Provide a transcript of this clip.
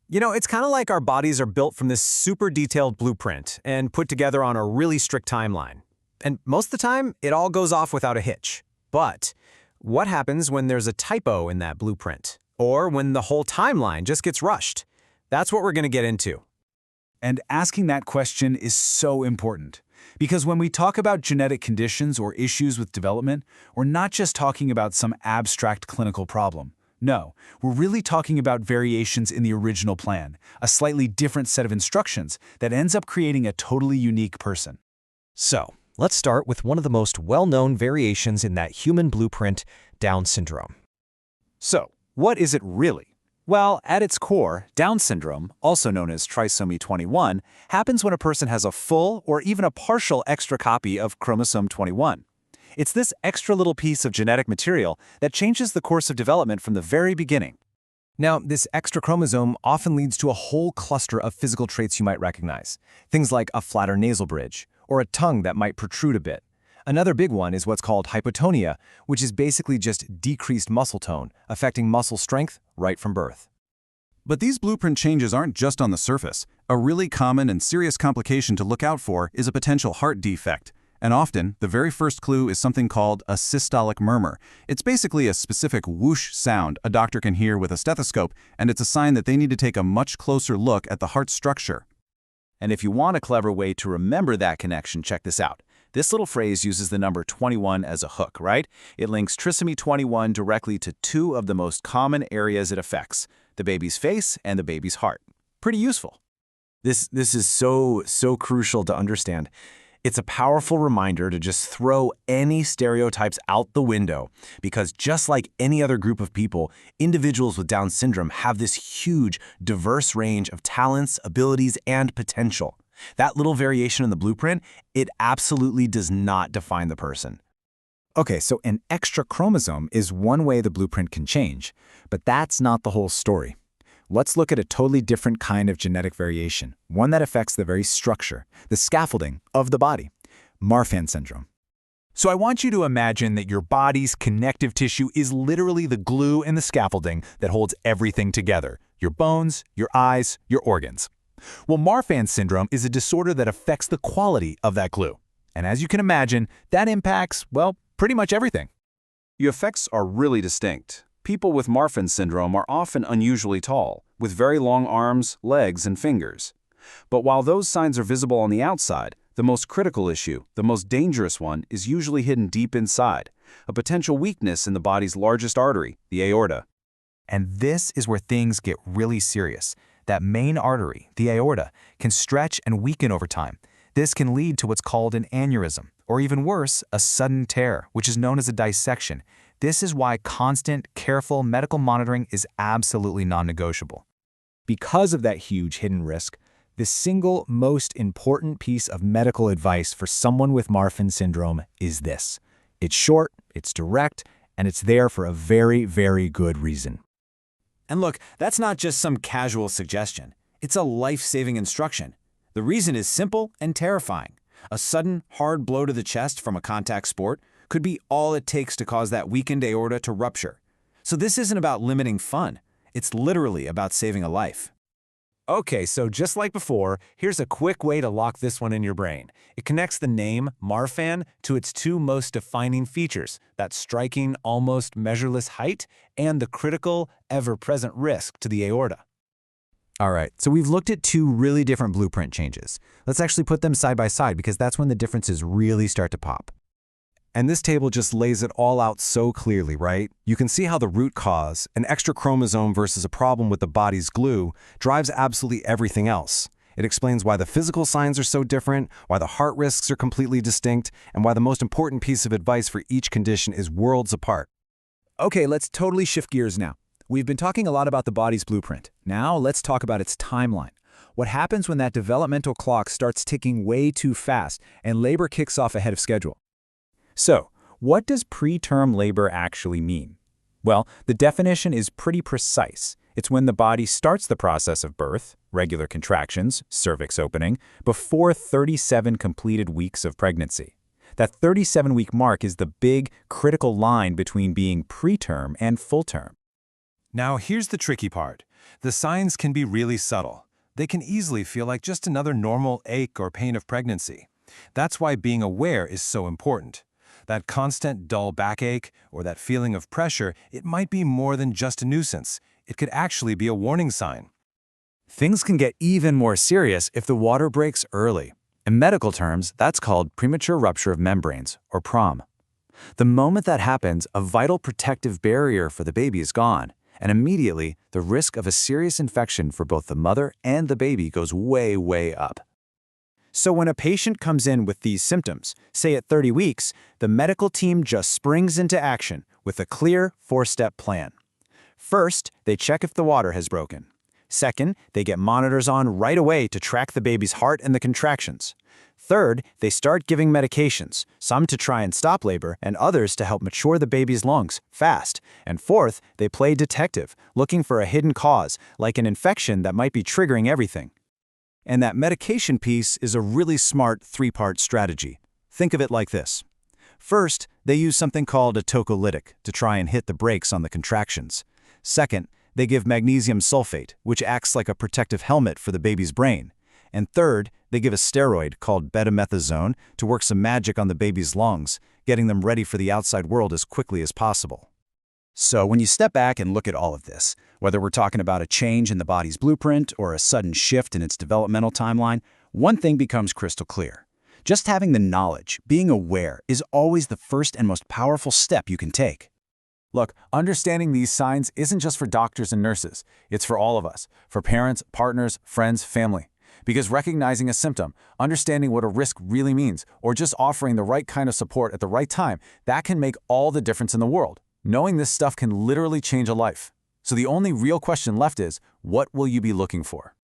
It's kind of like our bodies are built from this super detailed blueprint and put together on a really strict timeline. And most of the time, it all goes off without a hitch. But what happens when there's a typo in that blueprint? Or when the whole timeline just gets rushed? That's what we're going to get into. And asking that question is so important. Because when we talk about genetic conditions or issues with development, we're not just talking about some abstract clinical problem. No, we're really talking about variations in the original plan, a slightly different set of instructions that ends up creating a totally unique person. So, let's start with one of the most well-known variations in that human blueprint, Down syndrome. So, what is it really? Well, at its core, Down syndrome, also known as trisomy 21, happens when a person has a full or even a partial extra copy of chromosome 21. It's this extra little piece of genetic material that changes the course of development from the very beginning. Now, this extra chromosome often leads to a whole cluster of physical traits you might recognize. Things like a flatter nasal bridge, or a tongue that might protrude a bit. Another big one is what's called hypotonia, which is basically just decreased muscle tone, affecting muscle strength right from birth. But these blueprint changes aren't just on the surface. A really common and serious complication to look out for is a potential heart defect. And often, the very first clue is something called a systolic murmur. It's basically a specific whoosh sound a doctor can hear with a stethoscope, and it's a sign that they need to take a much closer look at the heart structure. And if you want a clever way to remember that connection, check this out. This little phrase uses the number 21 as a hook, right? It links trisomy 21 directly to two of the most common areas it affects, the baby's face and the baby's heart. Pretty useful. This is so crucial to understand. It's a powerful reminder to just throw any stereotypes out the window, because just like any other group of people, individuals with Down syndrome have this huge, diverse range of talents, abilities, and potential. That little variation in the blueprint, it absolutely does not define the person. Okay, so an extra chromosome is one way the blueprint can change, but that's not the whole story. Let's look at a totally different kind of genetic variation, one that affects the very structure, the scaffolding of the body, Marfan syndrome. So I want you to imagine that your body's connective tissue is literally the glue and the scaffolding that holds everything together, your bones, your eyes, your organs. Well, Marfan syndrome is a disorder that affects the quality of that glue. And as you can imagine, that impacts, well, pretty much everything. The effects are really distinct. People with Marfan syndrome are often unusually tall, with very long arms, legs, and fingers. But while those signs are visible on the outside, the most critical issue, the most dangerous one, is usually hidden deep inside, a potential weakness in the body's largest artery, the aorta. And this is where things get really serious. That main artery, the aorta, can stretch and weaken over time. This can lead to what's called an aneurysm, or even worse, a sudden tear, which is known as a dissection. This is why constant, careful medical monitoring is absolutely non-negotiable. Because of that huge hidden risk, the single most important piece of medical advice for someone with Marfan syndrome is this. It's short, it's direct, and it's there for a very, very good reason. And look, that's not just some casual suggestion. It's a life-saving instruction. The reason is simple and terrifying. A sudden, hard blow to the chest from a contact sport could be all it takes to cause that weakened aorta to rupture. So this isn't about limiting fun. It's literally about saving a life. Okay, so just like before, here's a quick way to lock this one in your brain. It connects the name Marfan to its two most defining features, that striking, almost measureless height and the critical, ever-present risk to the aorta. All right, so we've looked at two really different blueprint changes. Let's actually put them side by side because that's when the differences really start to pop. And this table just lays it all out so clearly, right? You can see how the root cause, an extra chromosome versus a problem with the body's glue, drives absolutely everything else. It explains why the physical signs are so different, why the heart risks are completely distinct, and why the most important piece of advice for each condition is worlds apart. Okay, let's totally shift gears now. We've been talking a lot about the body's blueprint. Now let's talk about its timeline. What happens when that developmental clock starts ticking way too fast and labor kicks off ahead of schedule? So, what does preterm labor actually mean? Well, the definition is pretty precise. It's when the body starts the process of birth, regular contractions, cervix opening, before 37 completed weeks of pregnancy. That 37-week mark is the big, critical line between being preterm and full term. Now here's the tricky part. The signs can be really subtle. They can easily feel like just another normal ache or pain of pregnancy. That's why being aware is so important. That constant dull backache or that feeling of pressure, it might be more than just a nuisance. It could actually be a warning sign. Things can get even more serious if the water breaks early. In medical terms, that's called premature rupture of membranes, or PROM. The moment that happens, a vital protective barrier for the baby is gone, and immediately, the risk of a serious infection for both the mother and the baby goes way, way up. So when a patient comes in with these symptoms, say at 30 weeks, the medical team just springs into action with a clear 4-step plan. First, they check if the water has broken. Second, they get monitors on right away to track the baby's heart and the contractions. Third, they start giving medications, some to try and stop labor and others to help mature the baby's lungs fast. And fourth, they play detective, looking for a hidden cause, like an infection that might be triggering everything. And that medication piece is a really smart 3-part strategy. Think of it like this. First, they use something called a tocolytic to try and hit the brakes on the contractions. Second, they give magnesium sulfate, which acts like a protective helmet for the baby's brain. And third, they give a steroid called betamethasone to work some magic on the baby's lungs, getting them ready for the outside world as quickly as possible. So when you step back and look at all of this, whether we're talking about a change in the body's blueprint or a sudden shift in its developmental timeline, one thing becomes crystal clear. Just having the knowledge, being aware, is always the first and most powerful step you can take. Look, understanding these signs isn't just for doctors and nurses. It's for all of us, for parents, partners, friends, family. Because recognizing a symptom, understanding what a risk really means, or just offering the right kind of support at the right time, that can make all the difference in the world. Knowing this stuff can literally change a life. So the only real question left is, what will you be looking for?